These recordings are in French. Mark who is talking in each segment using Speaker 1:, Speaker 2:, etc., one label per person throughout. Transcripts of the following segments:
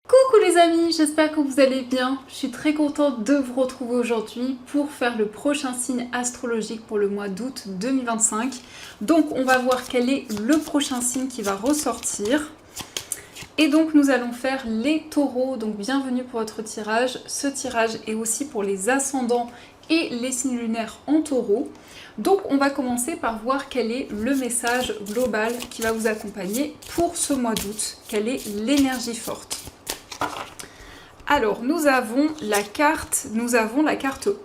Speaker 1: Coucou les amis, j'espère que vous allez bien. Je suis très contente de vous retrouver aujourd'hui pour faire le prochain signe astrologique pour le mois d'août 2025. Donc on va voir quel est le prochain signe qui va ressortir. Et donc nous allons faire les taureaux, donc bienvenue pour votre tirage. Ce tirage est aussi pour les ascendants et les signes lunaires en taureau. Donc on va commencer par voir quel est le message global qui va vous accompagner pour ce mois d'août. Quelle est l'énergie forte? Alors, nous avons la carte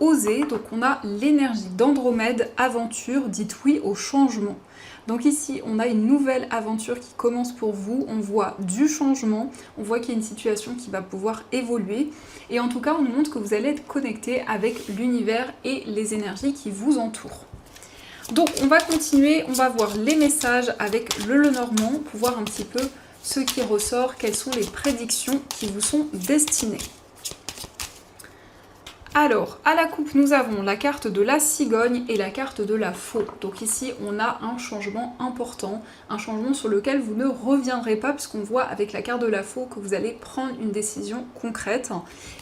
Speaker 1: Oser, donc on a l'énergie d'Andromède, aventure, dites oui au changement. Donc ici, on a une nouvelle aventure qui commence pour vous, on voit du changement, on voit qu'il y a une situation qui va pouvoir évoluer, et en tout cas, on nous montre que vous allez être connecté avec l'univers et les énergies qui vous entourent. Donc, on va continuer, on va voir les messages avec le Lenormand pour voir un petit peu ce qui ressort, quelles sont les prédictions qui vous sont destinées. Alors, à la coupe, nous avons la carte de la cigogne et la carte de la faux. Donc ici, on a un changement important, un changement sur lequel vous ne reviendrez pas, puisqu'on voit avec la carte de la faux que vous allez prendre une décision concrète.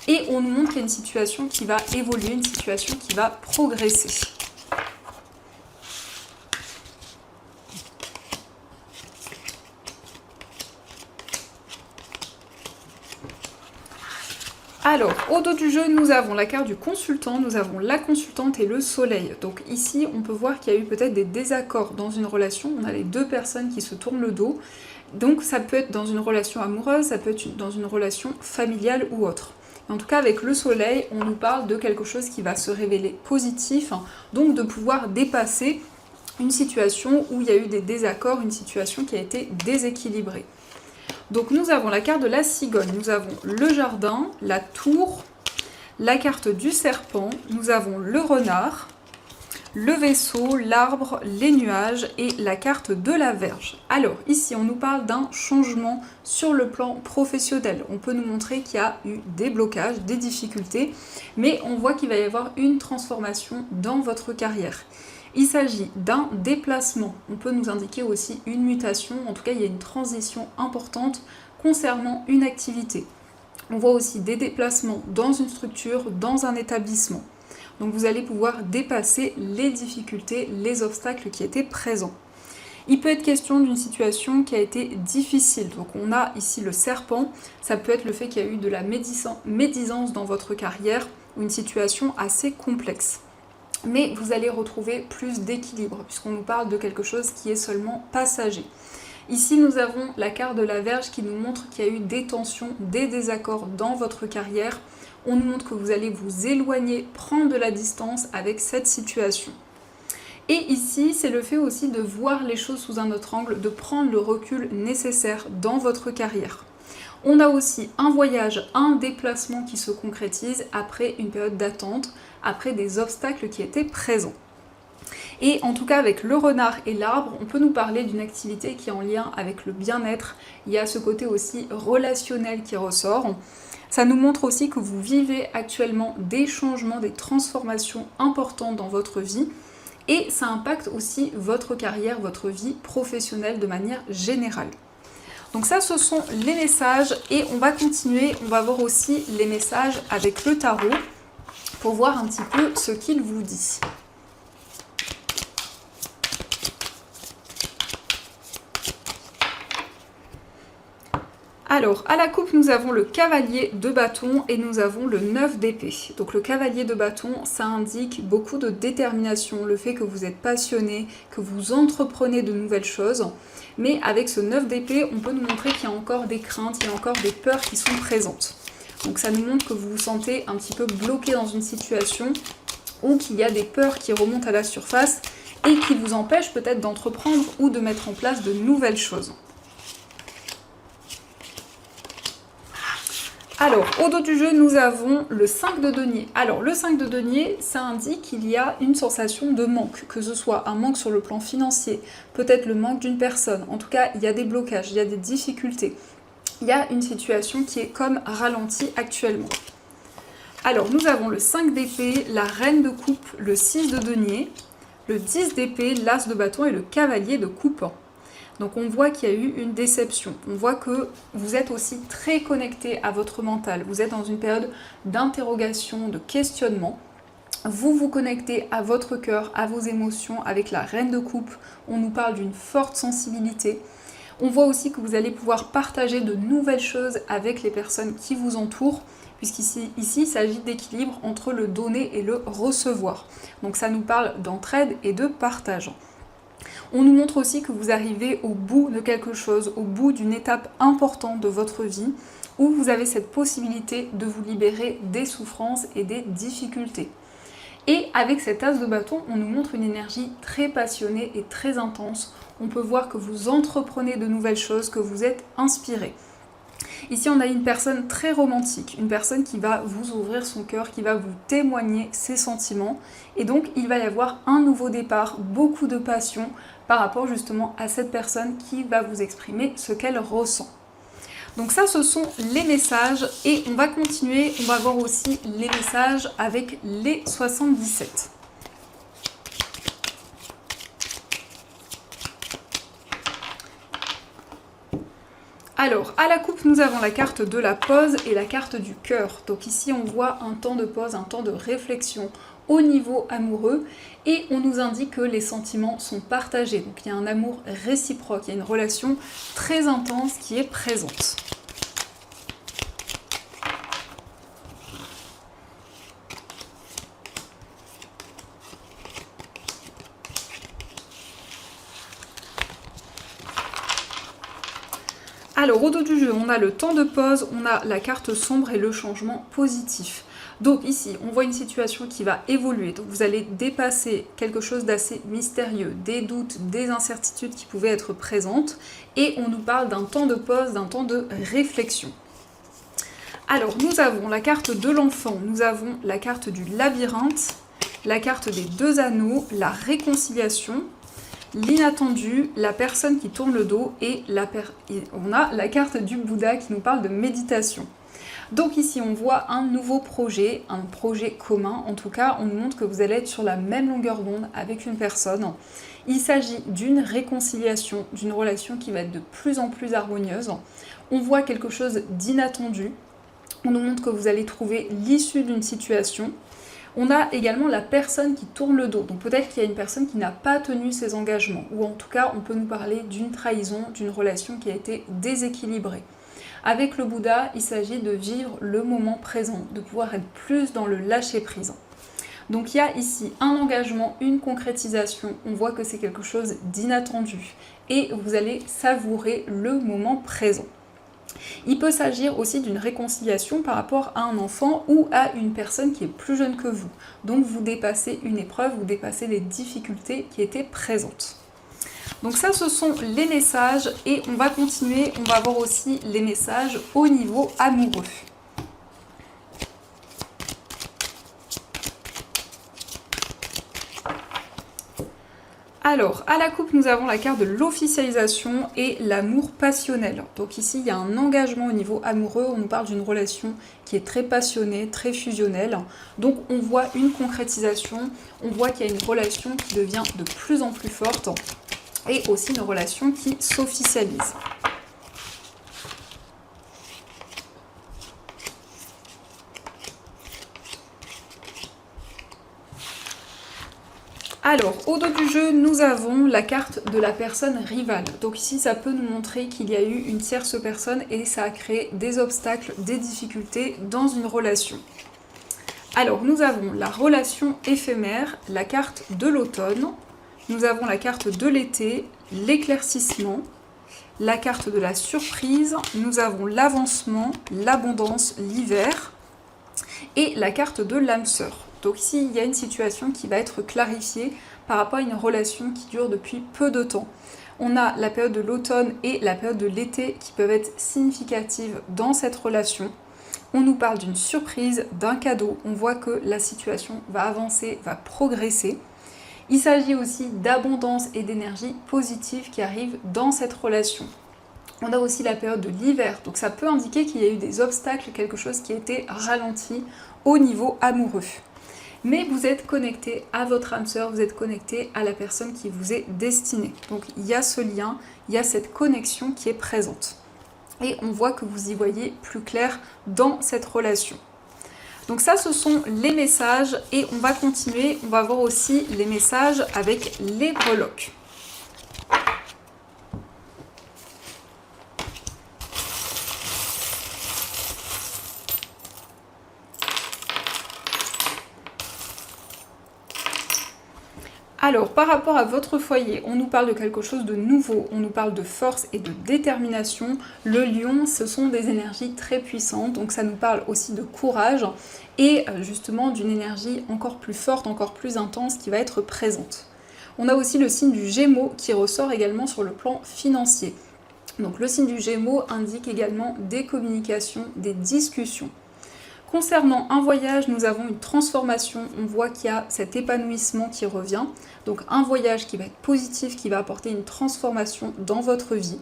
Speaker 1: Et on nous montre qu'il y a une situation qui va évoluer, une situation qui va progresser. Alors, au dos du jeu, nous avons la carte du consultant, nous avons la consultante et le soleil. Donc ici, on peut voir qu'il y a eu peut-être des désaccords dans une relation. On a les deux personnes qui se tournent le dos. Donc ça peut être dans une relation amoureuse, ça peut être dans une relation familiale ou autre. En tout cas, avec le soleil, on nous parle de quelque chose qui va se révéler positif, donc de pouvoir dépasser une situation où il y a eu des désaccords, une situation qui a été déséquilibrée. Donc nous avons la carte de la cigogne, nous avons le jardin, la tour, la carte du serpent, nous avons le renard, le vaisseau, l'arbre, les nuages et la carte de la Vierge. Alors ici on nous parle d'un changement sur le plan professionnel. On peut nous montrer qu'il y a eu des blocages, des difficultés, mais on voit qu'il va y avoir une transformation dans votre carrière. Il s'agit d'un déplacement, on peut nous indiquer aussi une mutation, en tout cas il y a une transition importante concernant une activité. On voit aussi des déplacements dans une structure, dans un établissement. Donc vous allez pouvoir dépasser les difficultés, les obstacles qui étaient présents. Il peut être question d'une situation qui a été difficile. Donc on a ici le serpent, ça peut être le fait qu'il y a eu de la médisance dans votre carrière ou une situation assez complexe. Mais vous allez retrouver plus d'équilibre, puisqu'on nous parle de quelque chose qui est seulement passager. Ici, nous avons la carte de la Vierge qui nous montre qu'il y a eu des tensions, des désaccords dans votre carrière. On nous montre que vous allez vous éloigner, prendre de la distance avec cette situation. Et ici, c'est le fait aussi de voir les choses sous un autre angle, de prendre le recul nécessaire dans votre carrière. On a aussi un voyage, un déplacement qui se concrétise après une période d'attente, après des obstacles qui étaient présents. Et en tout cas avec le renard et l'arbre, on peut nous parler d'une activité qui est en lien avec le bien-être. Il y a ce côté aussi relationnel qui ressort. Ça nous montre aussi que vous vivez actuellement des changements, des transformations importantes dans votre vie. Et ça impacte aussi votre carrière, votre vie professionnelle de manière générale. Donc ça, ce sont les messages et on va continuer, on va voir aussi les messages avec le tarot pour voir un petit peu ce qu'il vous dit. Alors, à la coupe, nous avons le cavalier de bâton et nous avons le 9 d'épée. Donc le cavalier de bâton, ça indique beaucoup de détermination, le fait que vous êtes passionné, que vous entreprenez de nouvelles choses. Mais avec ce 9 d'épée, on peut nous montrer qu'il y a encore des craintes, il y a encore des peurs qui sont présentes. Donc ça nous montre que vous vous sentez un petit peu bloqué dans une situation ou qu'il y a des peurs qui remontent à la surface et qui vous empêchent peut-être d'entreprendre ou de mettre en place de nouvelles choses. Alors, au dos du jeu, nous avons le 5 de denier. Alors, le 5 de denier, ça indique qu'il y a une sensation de manque, que ce soit un manque sur le plan financier, peut-être le manque d'une personne. En tout cas, il y a des blocages, il y a des difficultés. Il y a une situation qui est comme ralentie actuellement. Alors, nous avons le 5 d'épée, la reine de coupe, le 6 de denier, le 10 d'épée, l'as de bâton et le cavalier de coupe. Donc on voit qu'il y a eu une déception, on voit que vous êtes aussi très connecté à votre mental, vous êtes dans une période d'interrogation, de questionnement. Vous vous connectez à votre cœur, à vos émotions. Avec la reine de coupe, on nous parle d'une forte sensibilité. On voit aussi que vous allez pouvoir partager de nouvelles choses avec les personnes qui vous entourent, puisqu'ici il s'agit d'équilibre entre le donner et le recevoir. Donc ça nous parle d'entraide et de partage. On nous montre aussi que vous arrivez au bout de quelque chose, au bout d'une étape importante de votre vie, où vous avez cette possibilité de vous libérer des souffrances et des difficultés. Et avec cet as de bâton, on nous montre une énergie très passionnée et très intense. On peut voir que vous entreprenez de nouvelles choses, que vous êtes inspiré. Ici, on a une personne très romantique, une personne qui va vous ouvrir son cœur, qui va vous témoigner ses sentiments. Et donc, il va y avoir un nouveau départ, beaucoup de passion par rapport justement à cette personne qui va vous exprimer ce qu'elle ressent. Donc ça, ce sont les messages et on va continuer, on va voir aussi les messages avec les 77. Alors, à la coupe, nous avons la carte de la pause et la carte du cœur. Donc ici, on voit un temps de pause, un temps de réflexion au niveau amoureux et on nous indique que les sentiments sont partagés. Donc il y a un amour réciproque, il y a une relation très intense qui est présente. Alors au dos du jeu, on a le temps de pause, on a la carte sombre et le changement positif. Donc ici, on voit une situation qui va évoluer. Donc vous allez dépasser quelque chose d'assez mystérieux, des doutes, des incertitudes qui pouvaient être présentes. Et on nous parle d'un temps de pause, d'un temps de réflexion. Alors nous avons la carte de l'enfant, nous avons la carte du labyrinthe, la carte des deux anneaux, la réconciliation, l'inattendu, la personne qui tourne le dos et on a la carte du Bouddha qui nous parle de méditation. Donc ici on voit un nouveau projet, un projet commun. En tout cas, on nous montre que vous allez être sur la même longueur d'onde avec une personne. Il s'agit d'une réconciliation, d'une relation qui va être de plus en plus harmonieuse. On voit quelque chose d'inattendu. On nous montre que vous allez trouver l'issue d'une situation. On a également la personne qui tourne le dos. Donc peut-être qu'il y a une personne qui n'a pas tenu ses engagements. Ou en tout cas, on peut nous parler d'une trahison, d'une relation qui a été déséquilibrée. Avec le Bouddha, il s'agit de vivre le moment présent, de pouvoir être plus dans le lâcher-prise. Donc il y a ici un engagement, une concrétisation. On voit que c'est quelque chose d'inattendu. Et vous allez savourer le moment présent. Il peut s'agir aussi d'une réconciliation par rapport à un enfant ou à une personne qui est plus jeune que vous. Donc vous dépassez une épreuve, vous dépassez les difficultés qui étaient présentes. Donc ça, ce sont les messages et on va continuer, on va voir aussi les messages au niveau amoureux. Alors, à la coupe, nous avons la carte de l'officialisation et l'amour passionnel. Donc ici, il y a un engagement au niveau amoureux, on nous parle d'une relation qui est très passionnée, très fusionnelle. Donc on voit une concrétisation, on voit qu'il y a une relation qui devient de plus en plus forte et aussi une relation qui s'officialise. Alors, au dos du jeu, nous avons la carte de la personne rivale. Donc ici, ça peut nous montrer qu'il y a eu une tierce personne et ça a créé des obstacles, des difficultés dans une relation. Alors, nous avons la relation éphémère, la carte de l'automne, nous avons la carte de l'été, l'éclaircissement, la carte de la surprise, nous avons l'avancement, l'abondance, l'hiver et la carte de l'âme sœur. Donc ici, il y a une situation qui va être clarifiée par rapport à une relation qui dure depuis peu de temps. On a la période de l'automne et la période de l'été qui peuvent être significatives dans cette relation. On nous parle d'une surprise, d'un cadeau. On voit que la situation va avancer, va progresser. Il s'agit aussi d'abondance et d'énergie positive qui arrivent dans cette relation. On a aussi la période de l'hiver, donc ça peut indiquer qu'il y a eu des obstacles, quelque chose qui a été ralenti au niveau amoureux. mais vous êtes connecté à votre âme sœur, vous êtes connecté à la personne qui vous est destinée. Donc il y a ce lien, il y a cette connexion qui est présente. Et on voit que vous y voyez plus clair dans cette relation. Donc ça, ce sont les messages et on va continuer, on va voir aussi les messages avec les breloques. Alors, par rapport à votre foyer, on nous parle de quelque chose de nouveau, on nous parle de force et de détermination. Le lion, ce sont des énergies très puissantes, donc ça nous parle aussi de courage et justement d'une énergie encore plus forte, encore plus intense qui va être présente. On a aussi le signe du Gémeaux qui ressort également sur le plan financier. Donc le signe du Gémeaux indique également des communications, des discussions. Concernant un voyage, nous avons une transformation, on voit qu'il y a cet épanouissement qui revient, donc un voyage qui va être positif, qui va apporter une transformation dans votre vie.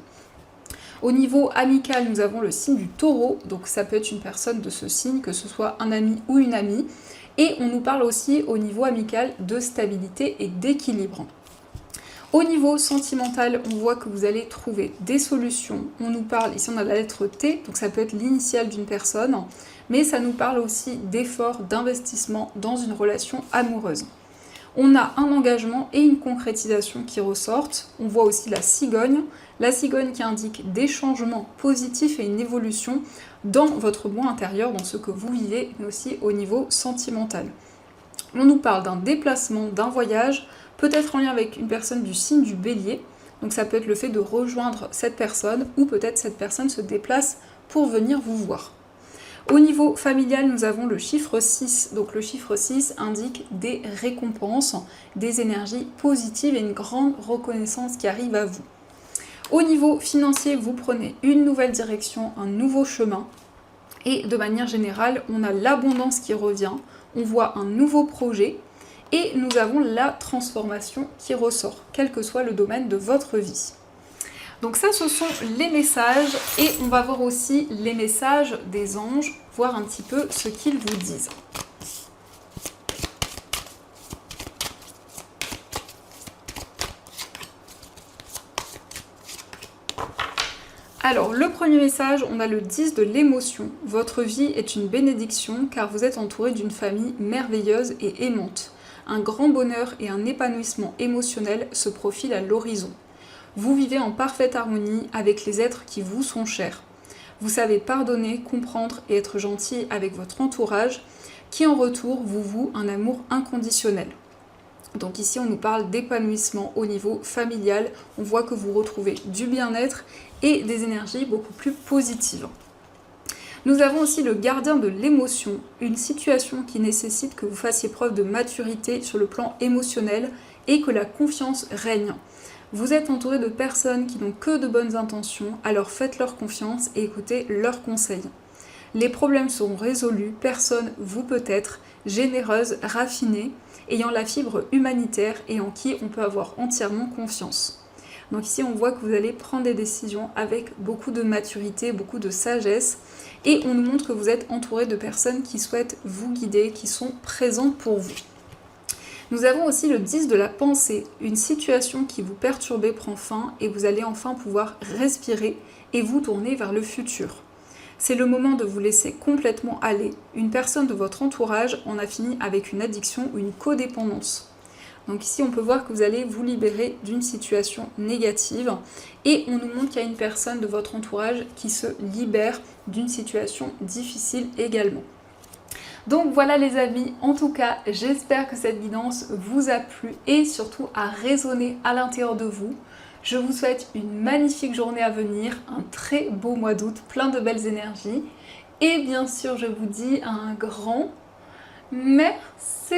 Speaker 1: Au niveau amical, nous avons le signe du Taureau, donc ça peut être une personne de ce signe, que ce soit un ami ou une amie, et on nous parle aussi au niveau amical de stabilité et d'équilibre. Au niveau sentimental, on voit que vous allez trouver des solutions. On nous parle, ici on a la lettre T, donc ça peut être l'initiale d'une personne, mais ça nous parle aussi d'efforts, d'investissement dans une relation amoureuse. On a un engagement et une concrétisation qui ressortent. On voit aussi la cigogne qui indique des changements positifs et une évolution dans votre moi intérieur, dans ce que vous vivez, mais aussi au niveau sentimental. On nous parle d'un déplacement, d'un voyage, peut-être en lien avec une personne du signe du Bélier. Donc ça peut être le fait de rejoindre cette personne, ou peut-être cette personne se déplace pour venir vous voir. Au niveau familial, nous avons le chiffre 6. Donc le chiffre 6 indique des récompenses, des énergies positives et une grande reconnaissance qui arrive à vous. Au niveau financier, vous prenez une nouvelle direction, un nouveau chemin. Et de manière générale, on a l'abondance qui revient, on voit un nouveau projet et nous avons la transformation qui ressort, quel que soit le domaine de votre vie. Donc ça, ce sont les messages et on va voir aussi les messages des anges, voir un petit peu ce qu'ils vous disent. Alors, le premier message, on a le 10 de l'émotion. Votre vie est une bénédiction car vous êtes entouré d'une famille merveilleuse et aimante. Un grand bonheur et un épanouissement émotionnel se profilent à l'horizon. Vous vivez en parfaite harmonie avec les êtres qui vous sont chers. Vous savez pardonner, comprendre et être gentil avec votre entourage, qui en retour vous voue un amour inconditionnel. Donc ici on nous parle d'épanouissement au niveau familial, on voit que vous retrouvez du bien-être et des énergies beaucoup plus positives. Nous avons aussi le gardien de l'émotion, une situation qui nécessite que vous fassiez preuve de maturité sur le plan émotionnel et que la confiance règne. Vous êtes entouré de personnes qui n'ont que de bonnes intentions, alors faites-leur confiance et écoutez leurs conseils. Les problèmes seront résolus, personne vous peut être généreuse, raffinée, ayant la fibre humanitaire et en qui on peut avoir entièrement confiance. Donc ici on voit que vous allez prendre des décisions avec beaucoup de maturité, beaucoup de sagesse et on nous montre que vous êtes entouré de personnes qui souhaitent vous guider, qui sont présentes pour vous. Nous avons aussi le 10 de la pensée, une situation qui vous perturbait prend fin et vous allez enfin pouvoir respirer et vous tourner vers le futur. C'est le moment de vous laisser complètement aller. Une personne de votre entourage en a fini avec une addiction ou une codépendance. Donc ici on peut voir que vous allez vous libérer d'une situation négative et on nous montre qu'il y a une personne de votre entourage qui se libère d'une situation difficile également. Donc voilà les amis, en tout cas j'espère que cette guidance vous a plu et surtout a résonné à l'intérieur de vous. Je vous souhaite une magnifique journée à venir, un très beau mois d'août, plein de belles énergies. Et bien sûr je vous dis un grand merci.